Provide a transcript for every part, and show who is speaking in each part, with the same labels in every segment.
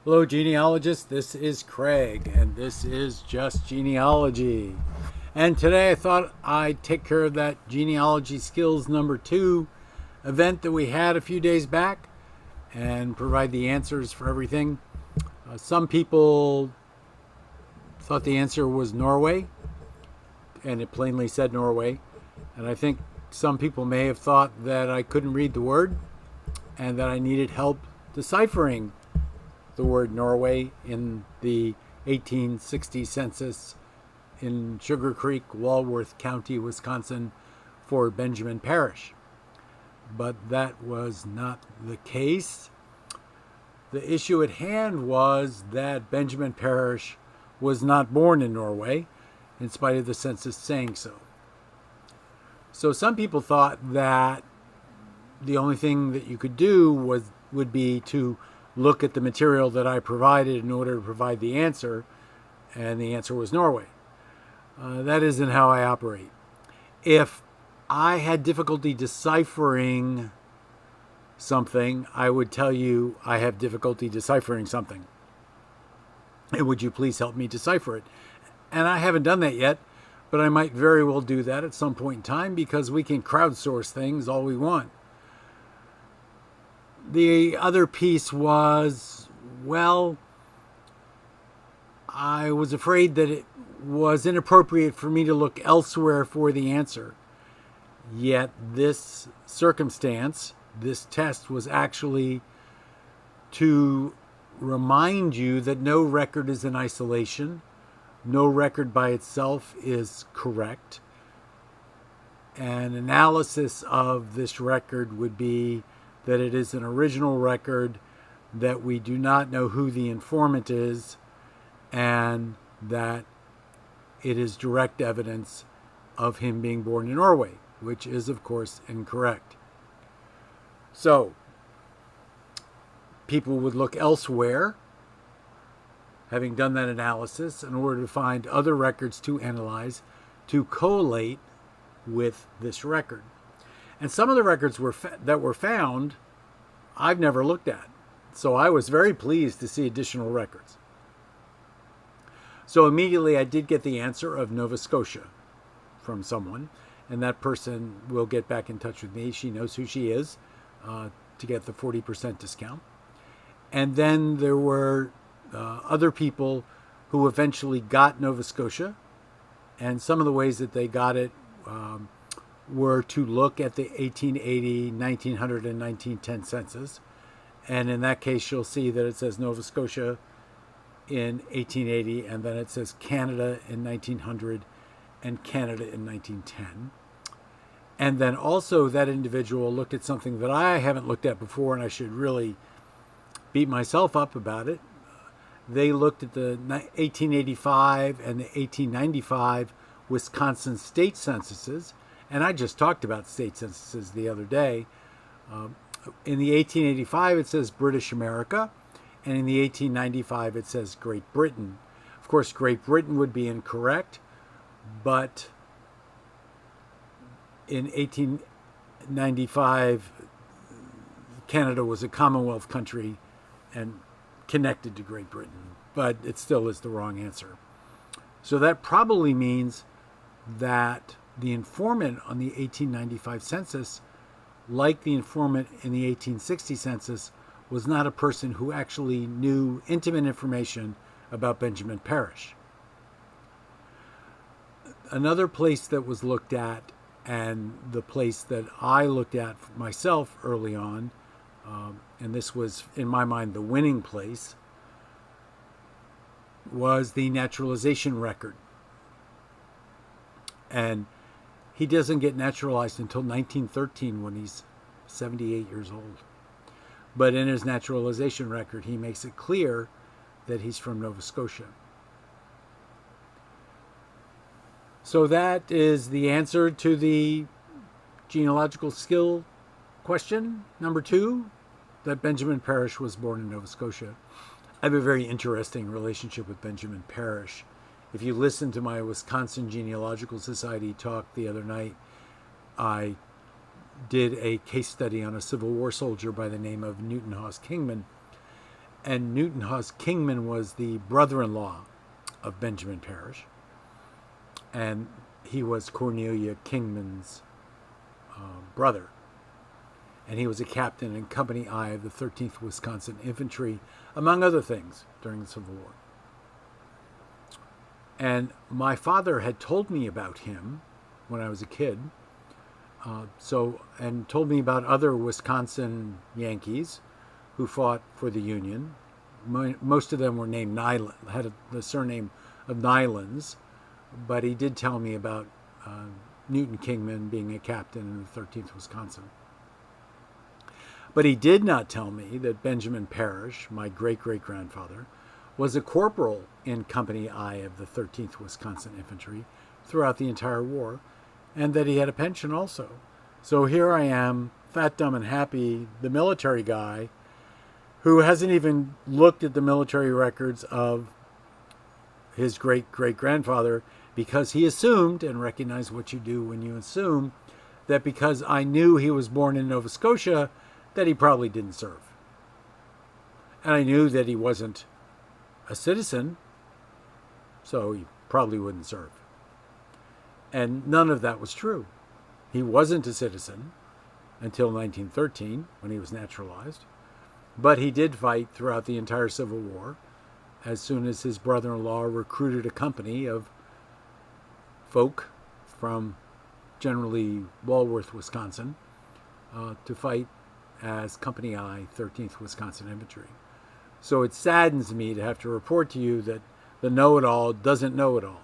Speaker 1: Hello, genealogists. This is Craig, and this is Just Genealogy. And today I thought I'd take care of that Genealogy Skills number 2 event that we had a few days back and provide the answers for everything. Some people thought the answer was Norway, and it plainly said Norway. And I think some people may have thought that I couldn't read the word and that I needed help deciphering the word Norway in the 1860 census in Sugar Creek, Walworth County, Wisconsin, for Benjamin Parish. But that was not the case. The issue at hand was that Benjamin Parish was not born in Norway, in spite of the census saying so. So some people thought that the only thing that you could do would be to look at the material that I provided in order to provide the answer, and the answer was Norway. That isn't how I operate. If I had difficulty deciphering something, I would tell you I have difficulty deciphering something. And would you please help me decipher it? And I haven't done that yet, but I might very well do that at some point in time because we can crowdsource things all we want. The other piece was, well, I was afraid that it was inappropriate for me to look elsewhere for the answer. Yet this circumstance, this test, was actually to remind you that no record is in isolation. No record by itself is correct. An analysis of this record would be that it is an original record, that we do not know who the informant is, and that it is direct evidence of him being born in Norway, which is, of course, incorrect. So, people would look elsewhere, having done that analysis, in order to find other records to analyze, to collate with this record. And some of the records that were found, I've never looked at. So I was very pleased to see additional records. So immediately I did get the answer of Nova Scotia from someone, and that person will get back in touch with me. She knows who she is, to get the 40% discount. And then there were other people who eventually got Nova Scotia, and some of the ways that they got it were to look at the 1880, 1900, and 1910 census. And in that case, you'll see that it says Nova Scotia in 1880, and then it says Canada in 1900 and Canada in 1910. And then also that individual looked at something that I haven't looked at before, and I should really beat myself up about it. They looked at the 1885 and the 1895 Wisconsin state censuses. And I just talked about state censuses the other day. In the 1885, it says British America. And in the 1895, it says Great Britain. Of course, Great Britain would be incorrect. But in 1895, Canada was a Commonwealth country and connected to Great Britain. But it still is the wrong answer. So that probably means that the informant on the 1895 census, like the informant in the 1860 census, was not a person who actually knew intimate information about Benjamin Parish. Another place that was looked at, and the place that I looked at myself early on, and this was, in my mind, the winning place, was the naturalization record. And he doesn't get naturalized until 1913 when he's 78 years old. But in his naturalization record, he makes it clear that he's from Nova Scotia. So that is the answer to the genealogical skill question, number 2, that Benjamin Parish was born in Nova Scotia. I have a very interesting relationship with Benjamin Parish. If you listen to my Wisconsin Genealogical Society talk the other night, I did a case study on a Civil War soldier by the name of Newton Hawes Kingman. And Newton Hawes Kingman was the brother-in-law of Benjamin Parrish. And he was Cornelia Kingman's brother. And he was a captain in Company I of the 13th Wisconsin Infantry, among other things, during the Civil War. And my father had told me about him when I was a kid, and told me about other Wisconsin Yankees who fought for the Union. Most of them were named Nyland, had the surname of Nylands, but he did tell me about Newton Kingman being a captain in the 13th Wisconsin. But he did not tell me that Benjamin Parrish, my great-great-grandfather, was a corporal in Company I of the 13th Wisconsin Infantry throughout the entire war, and that he had a pension also. So here I am, fat, dumb, and happy, the military guy, who hasn't even looked at the military records of his great-great-grandfather, because he assumed, and recognize what you do when you assume, that because I knew he was born in Nova Scotia, that he probably didn't serve. And I knew that he wasn't a citizen, so he probably wouldn't serve. And none of that was true. He wasn't a citizen until 1913, when he was naturalized. But he did fight throughout the entire Civil War, as soon as his brother-in-law recruited a company of folk from generally Walworth, Wisconsin, to fight as Company I, 13th Wisconsin Infantry. So it saddens me to have to report to you that the know-it-all doesn't know it all.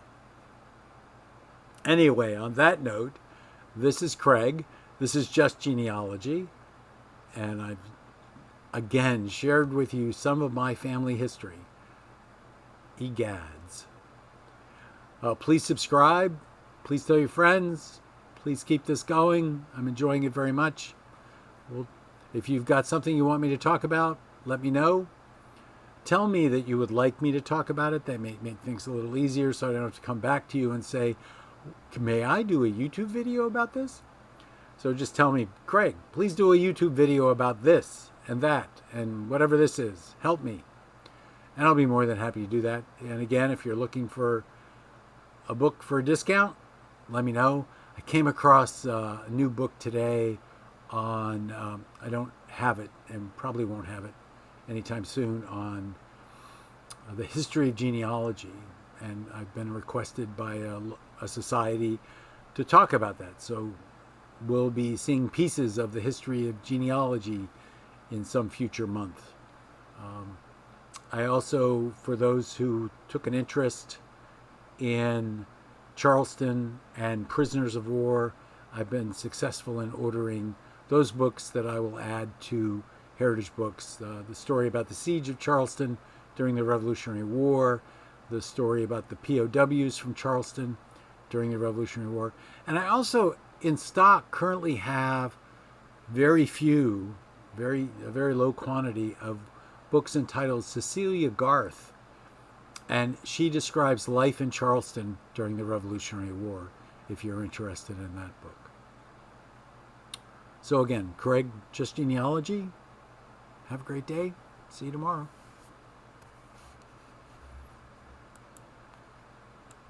Speaker 1: Anyway, on that note, this is Craig. This is Just Genealogy. And I've, again, shared with you some of my family history. Egads. Please subscribe. Please tell your friends. Please keep this going. I'm enjoying it very much. If you've got something you want me to talk about, let me know. Tell me that you would like me to talk about it. That may make things a little easier, so I don't have to come back to you and say, may I do a YouTube video about this? So just tell me, Craig, please do a YouTube video about this and that and whatever this is. Help me. And I'll be more than happy to do that. And again, if you're looking for a book for a discount, let me know. I came across a new book today on, I don't have it and probably won't have it anytime soon, on the history of genealogy. And I've been requested by a society to talk about that. So we'll be seeing pieces of the history of genealogy in some future month. I also, for those who took an interest in Charleston and prisoners of war, I've been successful in ordering those books that I will add to Heritage Books. The story about the siege of Charleston during the Revolutionary War, the story about the POWs from Charleston during the Revolutionary War. And I also, in stock, currently have very few, a very low quantity of books entitled Cecilia Garth. And she describes life in Charleston during the Revolutionary War, if you're interested in that book. So again, Craig, Just Genealogy. Have a great day. See you tomorrow.